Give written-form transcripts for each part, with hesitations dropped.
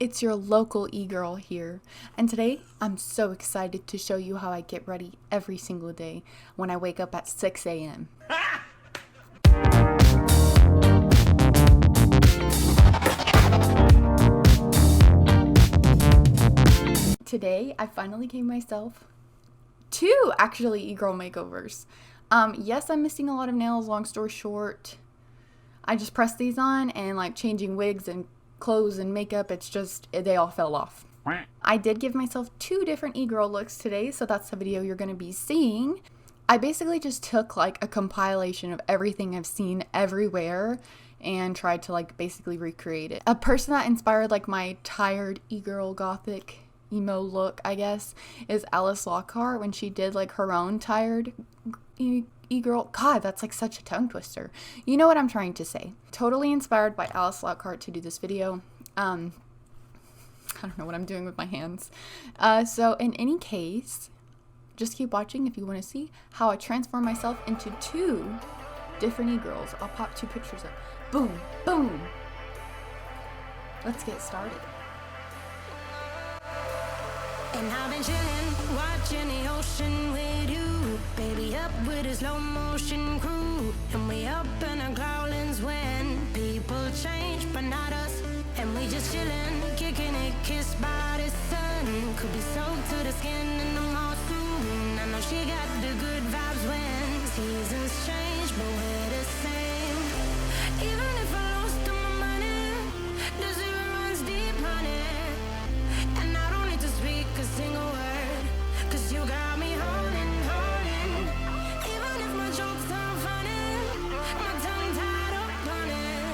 It's your local e-girl here, and today I'm so excited to show you how I get ready every single day when I wake up at 6 a.m. Today I finally gave myself two actually e-girl makeovers. Yes, I'm missing a lot of nails, long story short. I just pressed these on and like changing wigs and clothes and makeup, it's just, they all fell off. I did give myself two different e-girl looks today, so that's the video you're going to be seeing. I basically just took like a compilation of everything I've seen everywhere and tried to like basically recreate it. A person that inspired like my tired e-girl gothic emo look, I guess, is Alice Lockhart when she did like her own tired e-girl. God, that's like such a tongue twister. You know what I'm trying to say. Totally inspired by Alice Lockhart to do this video. I don't know what I'm doing with my hands. So in any case, just keep watching if you want to see how I transform myself into two different e-girls. I'll pop two pictures up. Boom, boom. Let's get started. And I've been chillin', watching the ocean with you. Baby up with a slow motion crew. And we up in our growlings when people change, but not us. And we just chillin', kicking it, kissed by the sun. Could be soaked to the skin in the mall soon. I know she got the good vibes when seasons change, but we're the same. Even if I lost all my money, the zero runs deep, honey. And I don't need to speak a single word, 'cause you got me holding. Even if my jokes sound funny, my tongue tied up on it.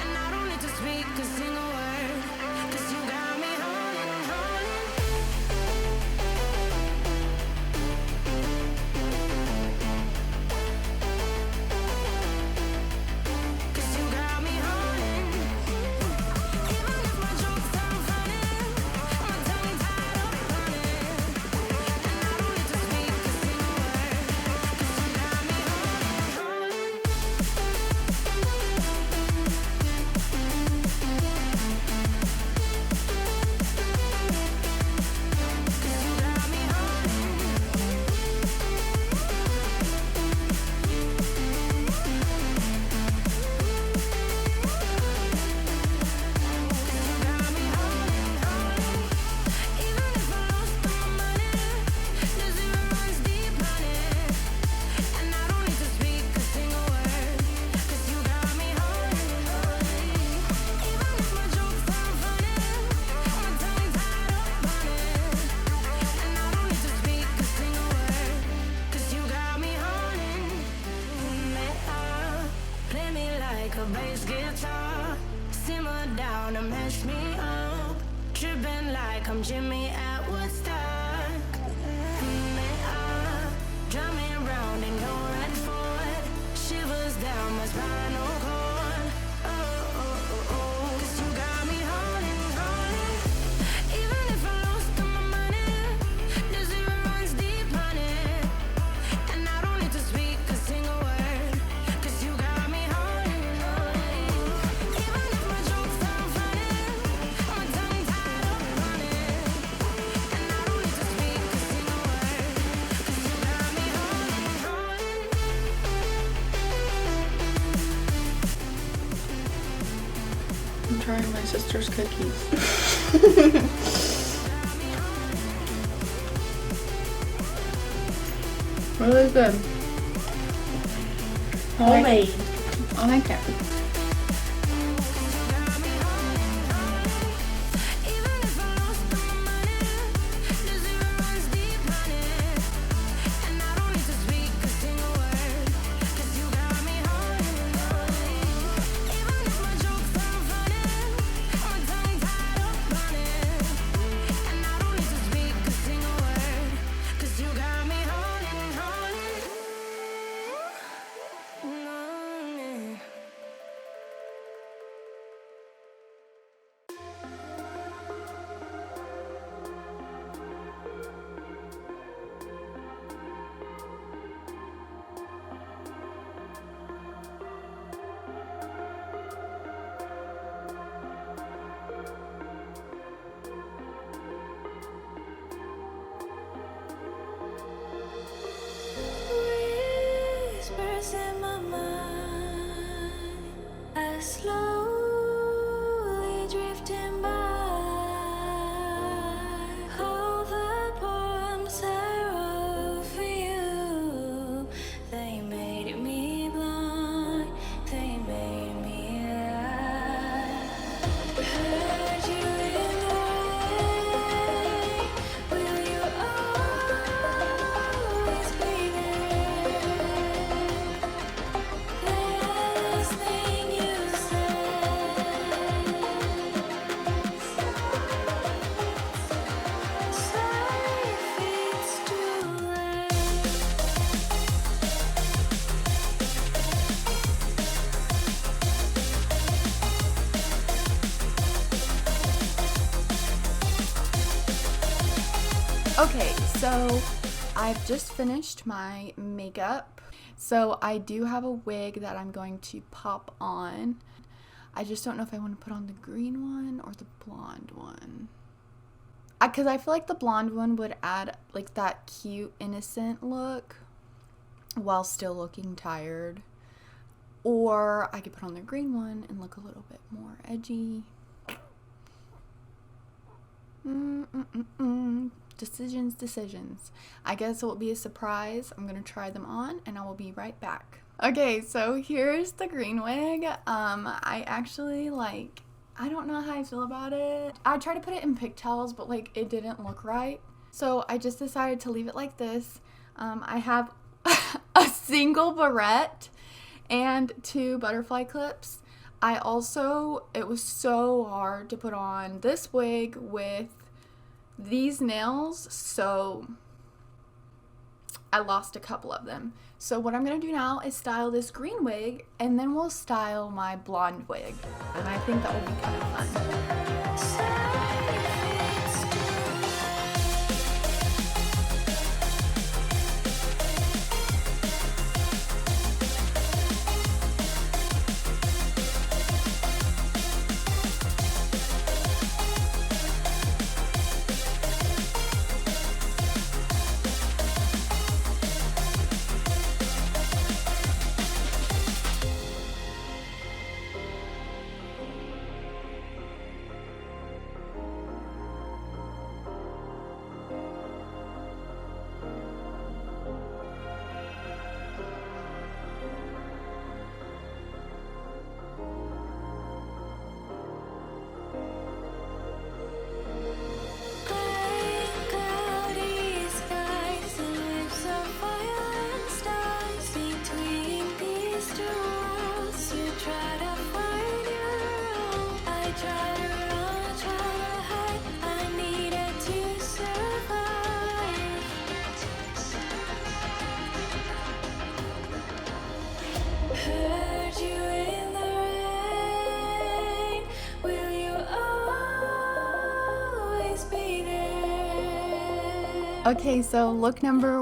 And I don't need to speak a single word, 'cause you got me holding. 'Cause you got me holding. Even if my jokes sound funny, my tongue tied up on it. And I don't need to speak a single word, 'cause you got me holding. 'Cause you got me holding. Got me holding. Even if I lost all my money, the zero runs deep, honey. And I don't need to speak a single word, 'cause you got me holding. Even if my jokes sound funny, my tongue tied up on it. And I don't need to speak a single word, 'cause you got me holding. Play me like a bass guitar, simmer down and mash me up, tripping like I'm Jimmy at Woodstock. Drive me around in your red Ford, shivers down my spinal cord. Oh, 'cause you got me holding. Even if I lost all my money, the zero runs deep, honey. And I don't need to speak a single word, 'cause you got me holding. Even if my jokes sound funny, my tongue tied up on it. And I don't need to speak a single word, 'cause you got me holding. I'm trying my sister's cookies. Really good. Homemade. I like that. Even if I lost all my money, the zero runs deep, honey. And I don't need to speak a single word, 'cause you got me holding. Even if my jokes sound funny, my tongue tied up on it. And I don't need to speak a single word, 'cause you got me holding. slowly drifting by. All the poems I wrote for you, they made me blind, they made me lie. Heard you in the rain, will you always be there? Last thing you sorry if it's too late. Okay, so I've just finished my makeup. So I do have a wig that I'm going to pop on. I just don't know if I want to put on the green one or the blonde one. Because I feel like the blonde one would add like that cute, innocent look while still looking tired. Or I could put on the green one and look a little bit more edgy. Decisions. I guess it will be a surprise. I'm gonna try them on and I will be right back. Okay, so here's the green wig. I actually I don't know how I feel about it. I tried to put it in pigtails, but like it didn't look right. So I just decided to leave it like this. I have a single barrette and 2 butterfly clips. It was so hard to put on this wig with these nails, so I lost a couple of them. So what I'm gonna do now is style this green wig, and then we'll style my blonde wig, and I think that will be kind of fun. Heard you in the rain, will you always be there? Okay, so look number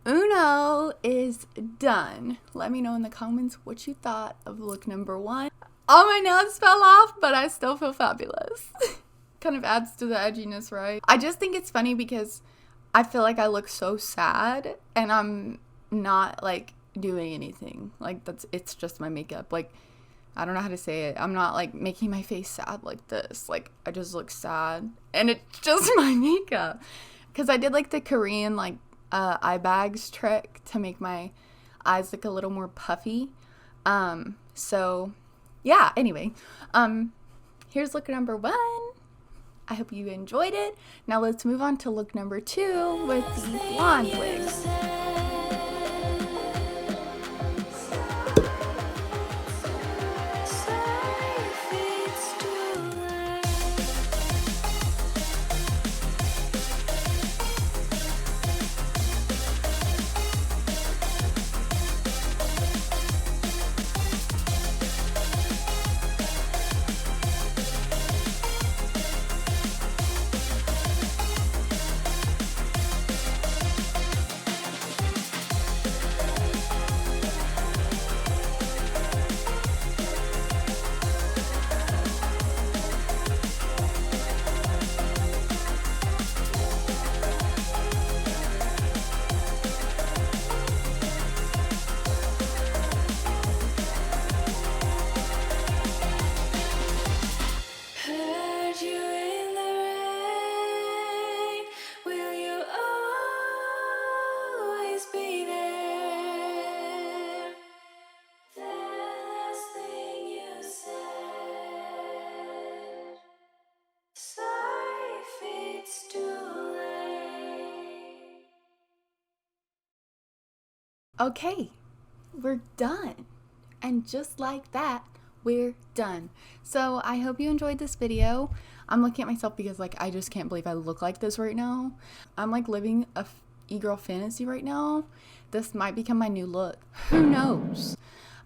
uno is done. Let me know in the comments what you thought of look number 1. All my nails fell off, but I still feel fabulous. Kind of adds to the edginess, right? I just think it's funny because I feel like I look so sad and I'm not like doing anything. Like it's just my makeup. Like I don't know how to say it. I'm not like making my face sad like this. Like I just look sad and it's just my makeup. Cause I did like the Korean like eye bags trick to make my eyes look a little more puffy. So yeah, anyway, here's look number 1. I hope you enjoyed it. Now let's move on to look number 2 with the blonde wig. Okay, we're done. And just like that, we're done. So I hope you enjoyed this video. I'm looking at myself because like I just can't believe I look like this right now. I'm like living a e-girl fantasy right now. This might become my new look. Who knows?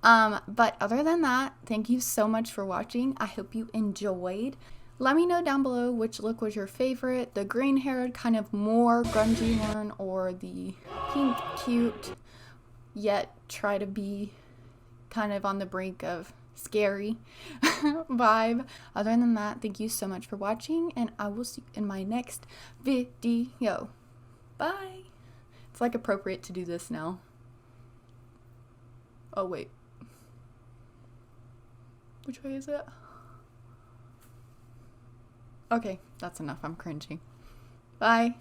But other than that, thank you so much for watching. I hope you enjoyed. Let me know down below which look was your favorite, the green haired kind of more grungy one, or the pink cute yet try to be kind of on the brink of scary vibe. Other than that, thank you so much for watching, and I will see you in my next video. Bye. It's like appropriate to do this now. Oh wait, which way is it? Okay, that's enough. I'm cringing. Bye.